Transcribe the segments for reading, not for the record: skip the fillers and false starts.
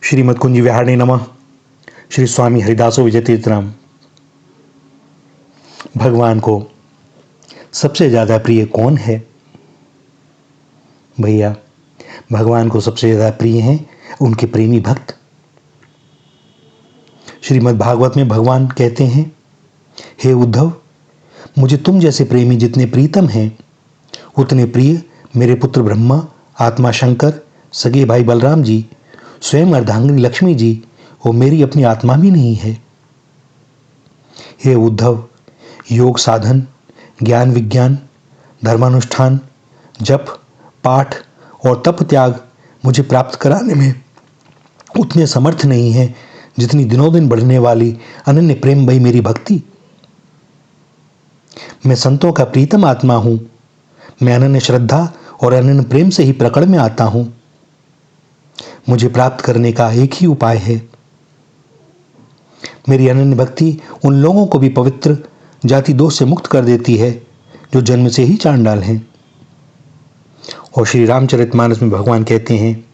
श्रीमद कुंज विहारिणे नमः। श्री स्वामी हरिदासो विजय तीर्थराम। भगवान को सबसे ज़्यादा प्रिय कौन है? भैया, भगवान को सबसे ज़्यादा प्रिय हैं उनके प्रेमी भक्त। श्रीमद् भागवत में भगवान कहते हैं, हे उद्धव, मुझे तुम जैसे प्रेमी जितने प्रीतम हैं उतने प्रिय मेरे पुत्र ब्रह्मा, आत्मा शंकर, सगे भाई बलराम जी, स्वयं अर्धांगिनी लक्ष्मी जी और मेरी अपनी आत्मा भी नहीं है। हे उद्धव, योग साधन, ज्ञान विज्ञान, धर्मानुष्ठान, जप, पाठ और तप त्याग मुझे प्राप्त कराने में उतने समर्थ नहीं है जितनी दिनों दिन बढ़ने वाली अनन्य प्रेम भई मेरी भक्ति। मैं संतों का प्रीतम आत्मा हूं। मैं अनन्य श्रद्धा और अनन्य प्रेम से ही प्रकट में आता हूं। मुझे प्राप्त करने का एक ही उपाय है। मेरी अनन्य भक्ति उन लोगों को भी पवित्र जाति दोष से मुक्त कर देती है जो जन्म से ही चांडाल हैं। और श्री रामचरितमानस में भगवान कहते हैं,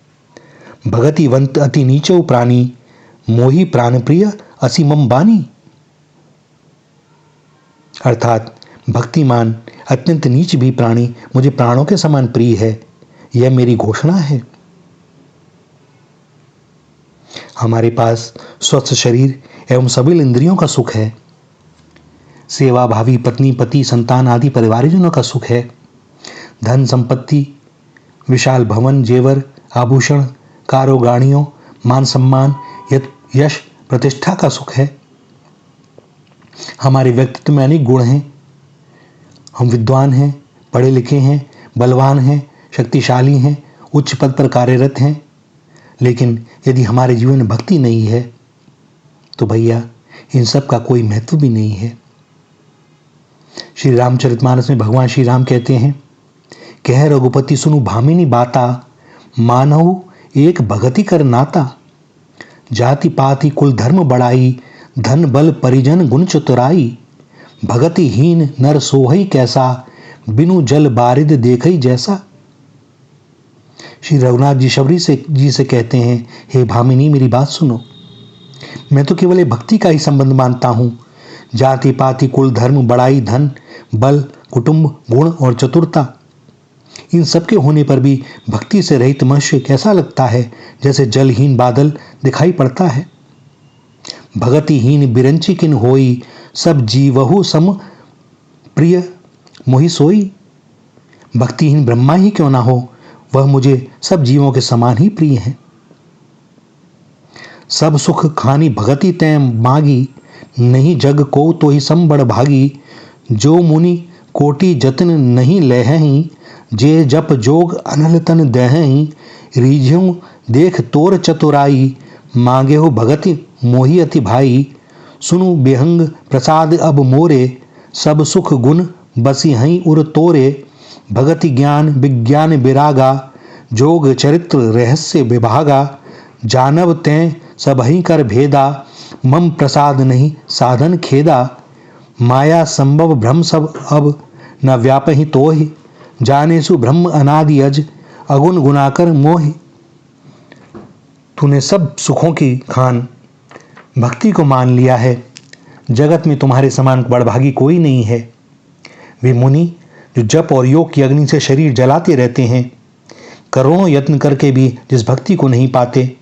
भगति वंत अति नीचो प्राणी, मोही प्राण प्रिय असी मम बानी। अर्थात भक्तिमान अत्यंत नीच भी प्राणी मुझे प्राणों के समान प्रिय है, यह मेरी घोषणा है। हमारे पास स्वस्थ शरीर एवं सभी इंद्रियों का सुख है। सेवा भावी पत्नी, पति, संतान आदि परिवारजनों का सुख है। धन संपत्ति, विशाल भवन, जेवर, आभूषण, कारों गाड़ियों, मान सम्मान, यश प्रतिष्ठा का सुख है। हमारे व्यक्तित्व में अनेक गुण हैं। हम विद्वान हैं, पढ़े लिखे हैं, बलवान हैं, शक्तिशाली हैं, उच्च पद पर कार्यरत हैं। लेकिन यदि हमारे जीवन में भक्ति नहीं है तो भैया इन सब का कोई महत्व भी नहीं है। श्री रामचरितमानस में भगवान श्री राम कहते हैं, कह रघुपति सुनु भामिनी बाता, मानहु एक भगति कर नाता। जाति पाति कुल धर्म बढ़ाई, धन बल परिजन गुण चतुराई। भगति हीन नर सोहई कैसा, बिनु जल बारिद देखई जैसा। श्री रघुनाथ जी शबरी जी से कहते हैं, हे भामिनी मेरी बात सुनो। मैं तो केवल भक्ति का ही संबंध मानता हूँ। जाति पाति कुल धर्म बड़ाई, धन बल कुटुंब गुण और चतुरता, इन सब के होने पर भी भक्ति से रहित मनुष्य कैसा लगता है, जैसे जलहीन बादल दिखाई पड़ता है। भगतिहीन बिरंची किन होई, सब जीवहु सम प्रिय मोहि सोई। भक्तिहीन ब्रह्मा ही क्यों ना हो, वह मुझे सब जीवों के समान ही प्रिय है। सब सुख खानी भगति तैं मागी, नहीं जग को तो ही सम बड़ भागी। जो मुनि कोटि जतन नहीं लहहीं, जे जप जोग अनल तन दहहीं। रीझ्यों देख तोर चतुराई, मांगे हो भगति मोहि अति भाई। सुनु बेहंग प्रसाद अब मोरे, सब सुख गुण बसी हई उर तोरे। भगति ज्ञान विज्ञान विरागा, जोग चरित्र रहस्य विभागा। जानव तैं सबहि कर भेदा, मम प्रसाद नहीं साधन खेदा। माया संभव भ्रम सब अब, न व्यापहि तोहि। जानेसु ब्रह्म अनादि अज, अगुण गुणाकर मोहि। तूने सब सुखों की खान भक्ति को मान लिया है। जगत में तुम्हारे समान बड़भागी कोई नहीं है। वे मुनि जो जप और योग की अग्नि से शरीर जलाते रहते हैं, करोड़ों यत्न करके भी जिस भक्ति को नहीं पाते,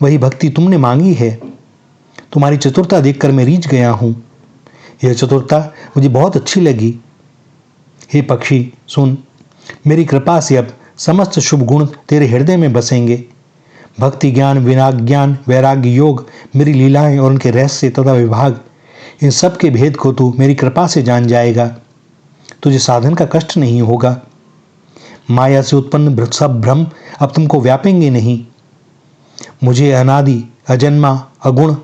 वही भक्ति तुमने मांगी है। तुम्हारी चतुरता देखकर मैं रीझ गया हूं। यह चतुरता मुझे बहुत अच्छी लगी। हे पक्षी सुन, मेरी कृपा से अब समस्त शुभ गुण तेरे हृदय में बसेंगे। भक्ति ज्ञान विज्ञान वैराग्य योग, मेरी लीलाएं और उनके रहस्य तथा विभाग, इन सब के भेद को तू मेरी कृपा से जान जाएगा। तुझे साधन का कष्ट नहीं होगा। माया से उत्पन्न सब भ्रम अब तुमको व्यापेंगे नहीं। मुझे अनादि अजन्मा अगुण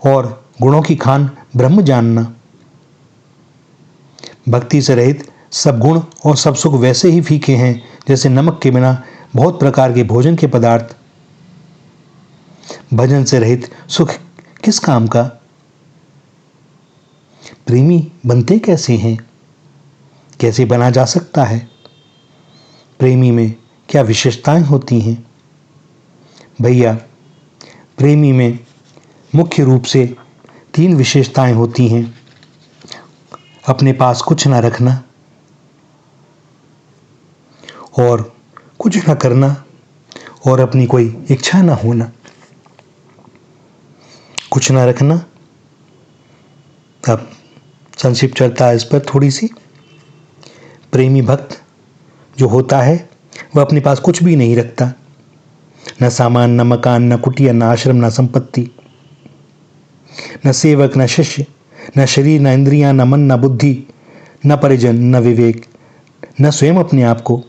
और गुणों की खान ब्रह्म जानना। भक्ति से रहित सब गुण और सब सुख वैसे ही फीके हैं जैसे नमक के बिना बहुत प्रकार के भोजन के पदार्थ। भजन से रहित सुख किस काम का? प्रेमी बनते कैसे हैं? कैसे बना जा सकता है? प्रेमी में क्या विशेषताएं होती हैं? भैया, प्रेमी में मुख्य रूप से 3 विशेषताएं होती हैं। अपने पास कुछ ना रखना, और कुछ ना करना, और अपनी कोई इच्छा ना होना। कुछ ना रखना, अब संक्षिप्त चर्चा इस पर थोड़ी सी। प्रेमी भक्त जो होता है वह अपने पास कुछ भी नहीं रखता, न सामान, न मकान, न कुटिया, न आश्रम, न संपत्ति, न सेवक, न शिष्य, न शरीर, न इंद्रियां, न मन, न बुद्धि, न परिजन, न विवेक, न स्वयं अपने आप को।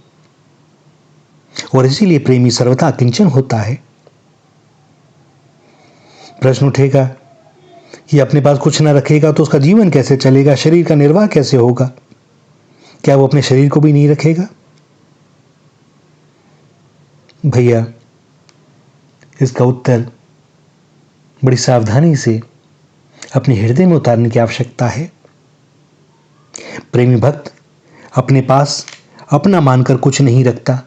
और इसीलिए प्रेमी सर्वथा किंचन होता है। प्रश्न उठेगा कि अपने पास कुछ न रखेगा तो उसका जीवन कैसे चलेगा, शरीर का निर्वाह कैसे होगा? क्या वो अपने शरीर को भी नहीं रखेगा? भैया, इसका उत्तर बड़ी सावधानी से अपने हृदय में उतारने की आवश्यकता है। प्रेमी भक्त अपने पास अपना मानकर कुछ नहीं रखता,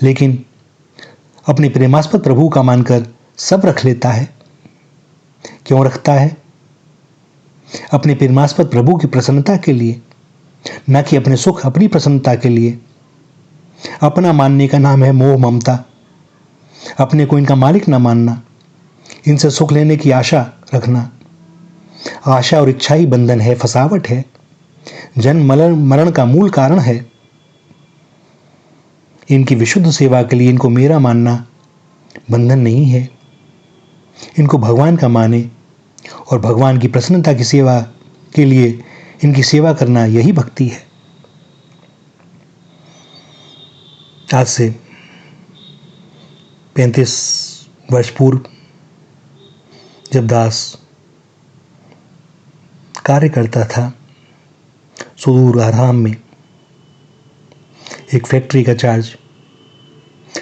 लेकिन अपने प्रेमास्पद प्रभु का मानकर सब रख लेता है। क्यों रखता है? अपने प्रेमास्पद प्रभु की प्रसन्नता के लिए, न कि अपने सुख, अपनी प्रसन्नता के लिए। अपना मानने का नाम है मोह ममता। अपने को इनका मालिक ना मानना, इनसे सुख लेने की आशा रखना। आशा और इच्छा ही बंधन है, फसावट है, जन्म मरण का मूल कारण है। इनकी विशुद्ध सेवा के लिए इनको मेरा मानना बंधन नहीं है। इनको भगवान का माने और भगवान की प्रसन्नता की सेवा के लिए इनकी सेवा करना, यही भक्ति है। आज से 35 वर्ष पूर्व जब दास कार्य करता था सुदूर आराम में, एक फैक्ट्री का चार्ज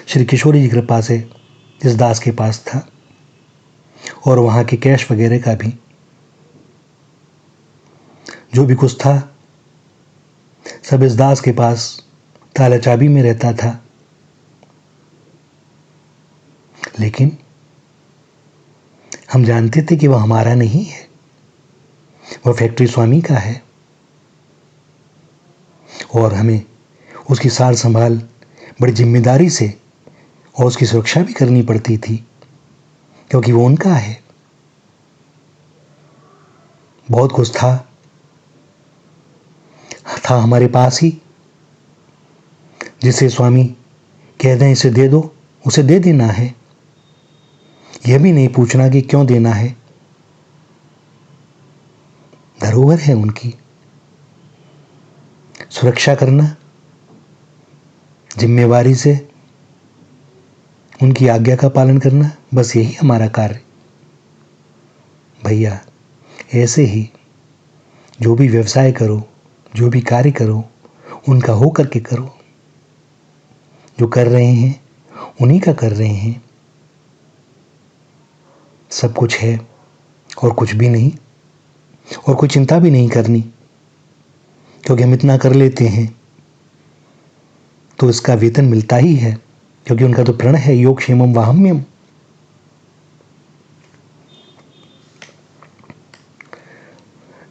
श्री किशोरी जी की कृपा से इस दास के पास था, और वहाँ के कैश वगैरह का भी जो भी कुछ था सब इस दास के पास ताला चाबी में रहता था। लेकिन हम जानते थे कि वह हमारा नहीं है, वह फैक्ट्री स्वामी का है, और हमें उसकी सार संभाल बड़ी जिम्मेदारी से और उसकी सुरक्षा भी करनी पड़ती थी, क्योंकि वो उनका है। बहुत कुछ था हमारे पास ही, जिसे स्वामी कह दें इसे दे दो, उसे दे देना है। यह भी नहीं पूछना कि क्यों देना है। धरोहर है उनकी, सुरक्षा करना, जिम्मेवारी से उनकी आज्ञा का पालन करना, बस यही हमारा कार्य। भैया, ऐसे ही जो भी व्यवसाय करो, जो भी कार्य करो, उनका हो करके करो। जो कर रहे हैं उन्हीं का कर रहे हैं। सब कुछ है और कुछ भी नहीं, और कोई चिंता भी नहीं करनी, क्योंकि हम इतना कर लेते हैं तो इसका वेतन मिलता ही है, क्योंकि उनका तो प्रण है योगक्षेमम वाहम्यम।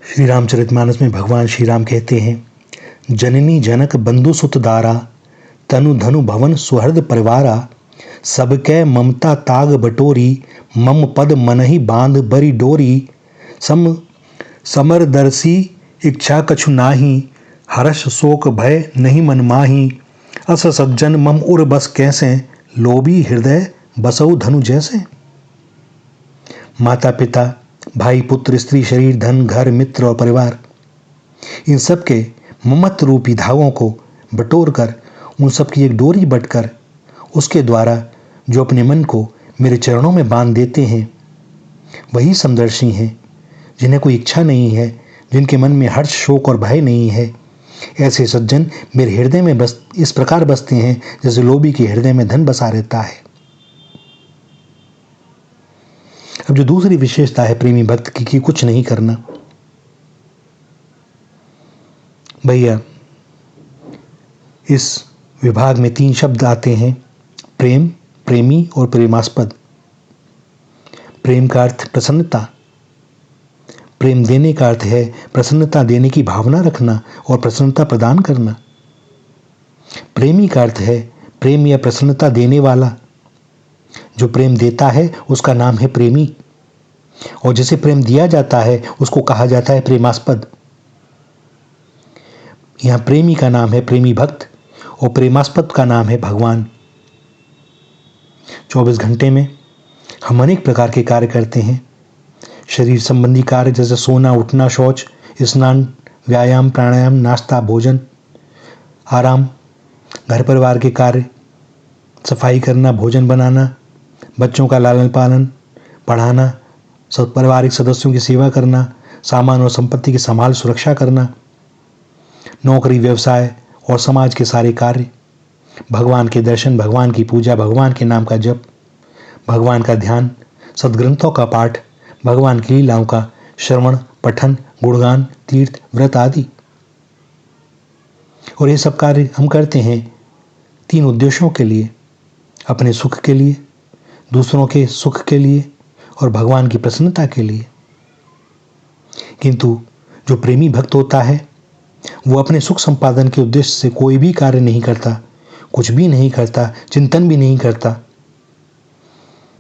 श्री रामचरितमानस में भगवान श्री राम कहते हैं, जननी जनक बंधु सुत दारा, तनु धनु भवन सुहृद परिवारा, सबकै ममता ताग बटोरी, मम पद मनहि बांध बरी डोरी, समरदर्शी इच्छा कछु नाही, हर्ष शोक भय नहीं मन माही, अस सज्जन मम उर बस कैसे, लोभी हृदय बसऊ धनु जैसे। माता पिता, भाई पुत्र, स्त्री शरीर, धन, घर, मित्र और परिवार, इन सब के ममत्व रूपी धागों को बटोर कर, उन सब की एक डोरी बटकर, उसके द्वारा जो अपने मन को मेरे चरणों में बांध देते हैं, वही समदर्शी हैं, जिन्हें कोई इच्छा नहीं है, जिनके मन में हर्ष शोक और भय नहीं है। ऐसे सज्जन मेरे हृदय में बस इस प्रकार बसते हैं जैसे लोभी के हृदय में धन बसा रहता है। अब जो दूसरी विशेषता है प्रेमी भक्त की कुछ नहीं करना। भैया, इस विभाग में 3 शब्द आते हैं, प्रेम, प्रेमी और प्रेमास्पद। प्रेम का अर्थ प्रसन्नता। प्रेम देने का अर्थ है प्रसन्नता देने की भावना रखना और प्रसन्नता प्रदान करना। प्रेमी का अर्थ है प्रेम या प्रसन्नता देने वाला। जो प्रेम देता है उसका नाम है प्रेमी, और जिसे प्रेम दिया जाता है उसको कहा जाता है प्रेमास्पद। यहाँ प्रेमी का नाम है प्रेमी भक्त और प्रेमास्पद का नाम है भगवान। 24 घंटे में हम अनेक प्रकार के कार्य करते हैं। शरीर संबंधी कार्य जैसे सोना, उठना, शौच, स्नान, व्यायाम, प्राणायाम, नाश्ता, भोजन, आराम। घर परिवार के कार्य, सफाई करना, भोजन बनाना, बच्चों का लालन पालन, पढ़ाना, सब पारिवारिक सदस्यों की सेवा करना, सामान और संपत्ति की संभाल सुरक्षा करना, नौकरी, व्यवसाय और समाज के सारे कार्य। भगवान के दर्शन, भगवान की पूजा, भगवान के नाम का जप, भगवान का ध्यान, सद्ग्रंथों का पाठ, भगवान की लीलाओं का श्रवण, पठन, गुणगान, तीर्थ, व्रत आदि। और ये सब कार्य हम करते हैं 3 उद्देश्यों के लिए: अपने सुख के लिए, दूसरों के सुख के लिए और भगवान की प्रसन्नता के लिए। किंतु जो प्रेमी भक्त होता है वो अपने सुख संपादन के उद्देश्य से कोई भी कार्य नहीं करता, कुछ भी नहीं करता, चिंतन भी नहीं करता।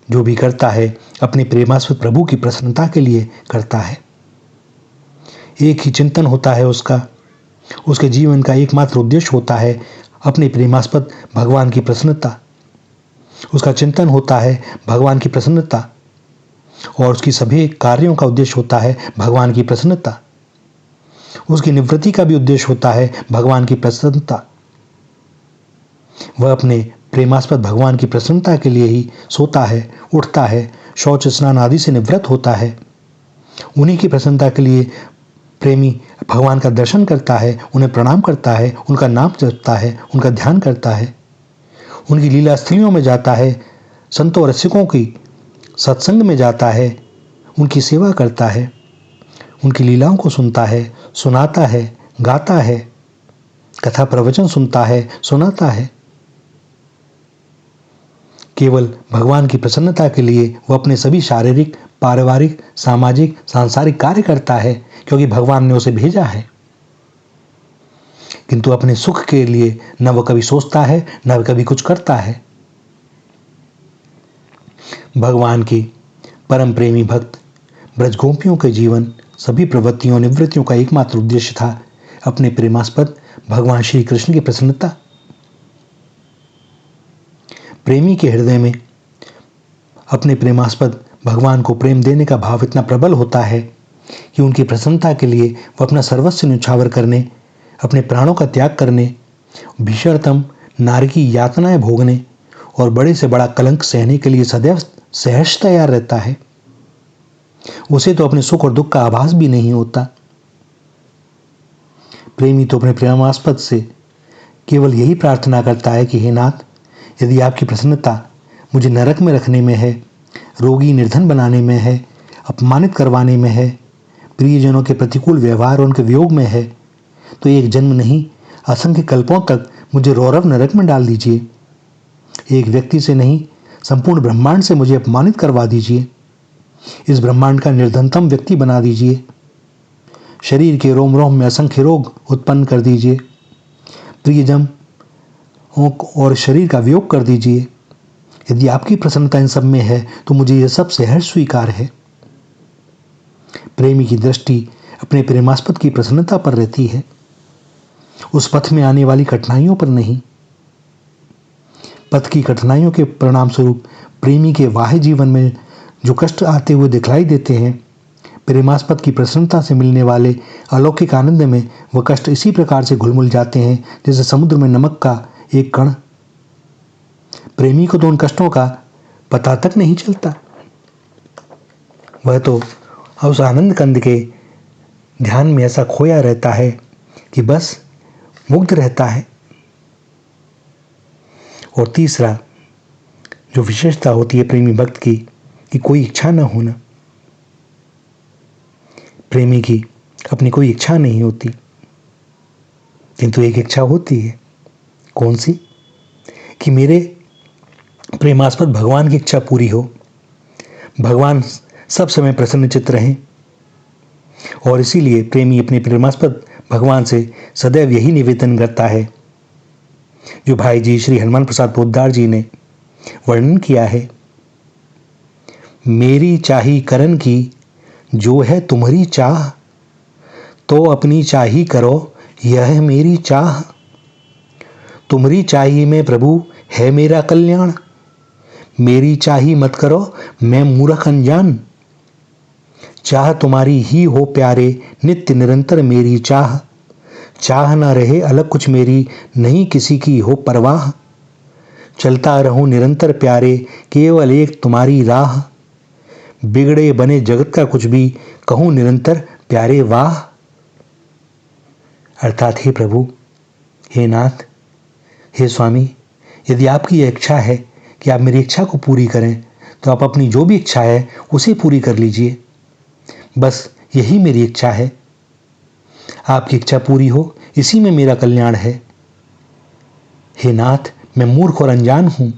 जो भी करता है अपने प्रेमास्पद प्रभु की प्रसन्नता के लिए करता है। एक ही चिंतन होता है उसका, उसके जीवन का एकमात्र उद्देश्य होता है अपने प्रेमास्पद भगवान की प्रसन्नता। उसका चिंतन होता है भगवान की प्रसन्नता और उसकी सभी कार्यों का उद्देश्य होता है भगवान की प्रसन्नता। उसकी निवृत्ति का भी उद्देश्य होता है भगवान की प्रसन्नता। वह अपने प्रेमास्पद भगवान की प्रसन्नता के लिए ही सोता है, उठता है, शौच, स्नान आदि से निवृत्त होता है। उन्हीं की प्रसन्नता के लिए प्रेमी भगवान का दर्शन करता है, उन्हें प्रणाम करता है, उनका नाम जपता है, उनका ध्यान करता है, उनकी लीला स्थलियों में जाता है, संतों और रसिकों की सत्संग में जाता है, उनकी सेवा करता है, उनकी लीलाओं को सुनता है, सुनाता है, गाता है, कथा प्रवचन सुनता है, सुनाता है। केवल भगवान की प्रसन्नता के लिए वह अपने सभी शारीरिक, पारिवारिक, सामाजिक, सांसारिक कार्य करता है, क्योंकि भगवान ने उसे भेजा है। किंतु अपने सुख के लिए न वह कभी सोचता है, न वह कभी कुछ करता है। भगवान के परम प्रेमी भक्त ब्रजगोपियों के जीवन, सभी प्रवृत्तियों, निवृत्तियों का एकमात्र उद्देश्य था अपने प्रेमास्पद भगवान श्री कृष्ण की प्रसन्नता। प्रेमी के हृदय में अपने प्रेमास्पद भगवान को प्रेम देने का भाव इतना प्रबल होता है कि उनकी प्रसन्नता के लिए वह अपना सर्वस्व न्यौछावर करने, अपने प्राणों का त्याग करने, भीषणतम नारी की यातनाएं भोगने और बड़े से बड़ा कलंक सहने के लिए सदैव सहर्ष तैयार रहता है। उसे तो अपने सुख और दुख का आभास भी नहीं होता। प्रेमी तो अपने प्रेमास्पद से केवल यही प्रार्थना करता है कि हे नाथ, यदि आपकी प्रसन्नता मुझे नरक में रखने में है, रोगी निर्धन बनाने में है, अपमानित करवाने में है, प्रियजनों के प्रतिकूल व्यवहार और उनके वियोग में है, तो एक जन्म नहीं असंख्य कल्पों तक मुझे रौरव नरक में डाल दीजिए। एक व्यक्ति से नहीं, संपूर्ण ब्रह्मांड से मुझे अपमानित करवा दीजिए। इस ब्रह्मांड का निर्धनतम व्यक्ति बना दीजिए। शरीर के रोम रोम में असंख्य रोग उत्पन्न कर दीजिए। प्रियजन और शरीर का वियोग कर दीजिए। यदि आपकी प्रसन्नता इन सब में है तो मुझे यह सब सहर्ष स्वीकार है। प्रेमी की दृष्टि अपने प्रेमास्पद की प्रसन्नता पर रहती है, उस पथ में आने वाली कठिनाइयों पर नहीं। पथ की कठिनाइयों के परिणाम स्वरूप प्रेमी के वाह्य जीवन में जो कष्ट आते हुए दिखलाई देते हैं, प्रेमास्पद की प्रसन्नता से मिलने वाले अलौकिक आनंद में वह कष्ट इसी प्रकार से घुलमुल जाते हैं जैसे समुद्र में नमक का एक कण। प्रेमी को तो उन कष्टों का पता तक नहीं चलता। वह तो उस आनंद कंद के ध्यान में ऐसा खोया रहता है कि बस मुग्ध रहता है। और तीसरा जो विशेषता होती है प्रेमी भक्त की, कि कोई इच्छा न होना। प्रेमी की अपनी कोई इच्छा नहीं होती, किंतु एक इच्छा होती है। कौन सी? कि मेरे प्रेमास्पद भगवान की इच्छा पूरी हो, भगवान सब समय प्रसन्नचित्त रहें। और इसीलिए प्रेमी अपने प्रेमास्पद भगवान से सदैव यही निवेदन करता है जो भाई जी श्री हनुमान प्रसाद पोद्दार जी ने वर्णन किया है। मेरी चाही करन की जो है तुम्हारी चाह, तो अपनी चाही करो यह मेरी चाह। तुम्हारी चाही में प्रभु है मेरा कल्याण, मेरी चाही मत करो मैं मूर्ख अनजान। चाह तुम्हारी ही हो प्यारे नित्य निरंतर मेरी चाह, चाह न रहे अलग कुछ मेरी नहीं किसी की हो परवाह। चलता रहूं निरंतर प्यारे केवल एक तुम्हारी राह, बिगड़े बने जगत का कुछ भी कहूं निरंतर प्यारे वाह। अर्थात हे प्रभु, हे नाथ, हे स्वामी, यदि आपकी यह इच्छा है कि आप मेरी इच्छा को पूरी करें तो आप अपनी जो भी इच्छा है उसे पूरी कर लीजिए। बस यही मेरी इच्छा है। आपकी इच्छा पूरी हो इसी में मेरा कल्याण है। हे नाथ, मैं मूर्ख और अनजान हूं,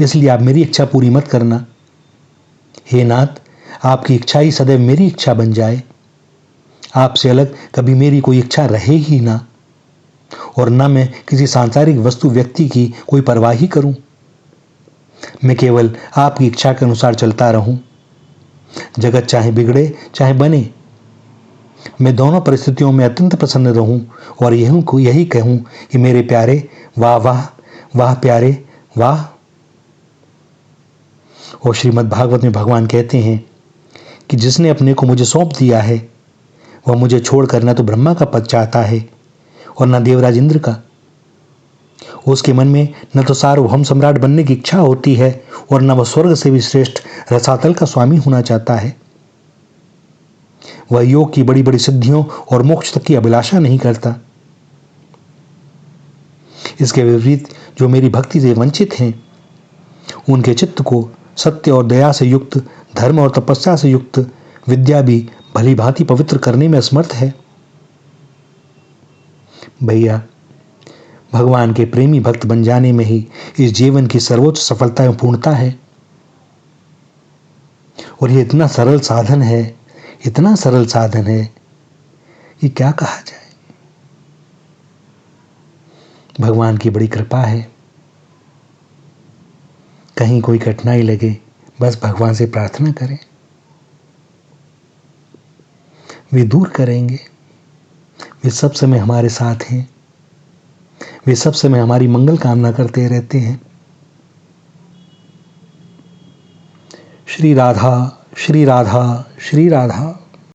इसलिए आप मेरी इच्छा पूरी मत करना। हे नाथ, आपकी इच्छा ही सदैव मेरी इच्छा बन जाए। आपसे अलग कभी मेरी कोई इच्छा रहे ही ना, और ना मैं किसी सांसारिक वस्तु व्यक्ति की कोई परवाह ही करूं। मैं केवल आपकी इच्छा के अनुसार चलता रहूं। जगत चाहे बिगड़े चाहे बने, मैं दोनों परिस्थितियों में अत्यंत प्रसन्न रहूं और यही कहूं कि मेरे प्यारे वाह वाह, वाह प्यारे वाह। और श्रीमद् भागवत में भगवान कहते हैं कि जिसने अपने को मुझे सौंप दिया है वह मुझे छोड़कर न तो ब्रह्मा का पद चाहता है और न देवराज इंद्र का। उसके मन में न तो सार्वभौम सम्राट बनने की इच्छा होती है और न वह स्वर्ग से भी श्रेष्ठ रसातल का स्वामी होना चाहता है। वह योग की बड़ी बड़ी सिद्धियों और मोक्ष तक की अभिलाषा नहीं करता। इसके विपरीत जो मेरी भक्ति से वंचित हैं, उनके चित्त को सत्य और दया से युक्त, धर्म और तपस्या से युक्त विद्या भी भली भांति पवित्र करने में असमर्थ है। भैया, भगवान के प्रेमी भक्त बन जाने में ही इस जीवन की सर्वोच्च सफलता एवं पूर्णता है। और ये इतना सरल साधन है, इतना सरल साधन है कि क्या कहा जाए। भगवान की बड़ी कृपा है। कहीं कोई कठिनाई लगे बस भगवान से प्रार्थना करें, वे दूर करेंगे। वे सब समय हमारे साथ हैं, वे सब समय हमारी मंगल कामना करते रहते हैं। श्री राधा, श्री राधा, श्री राधा।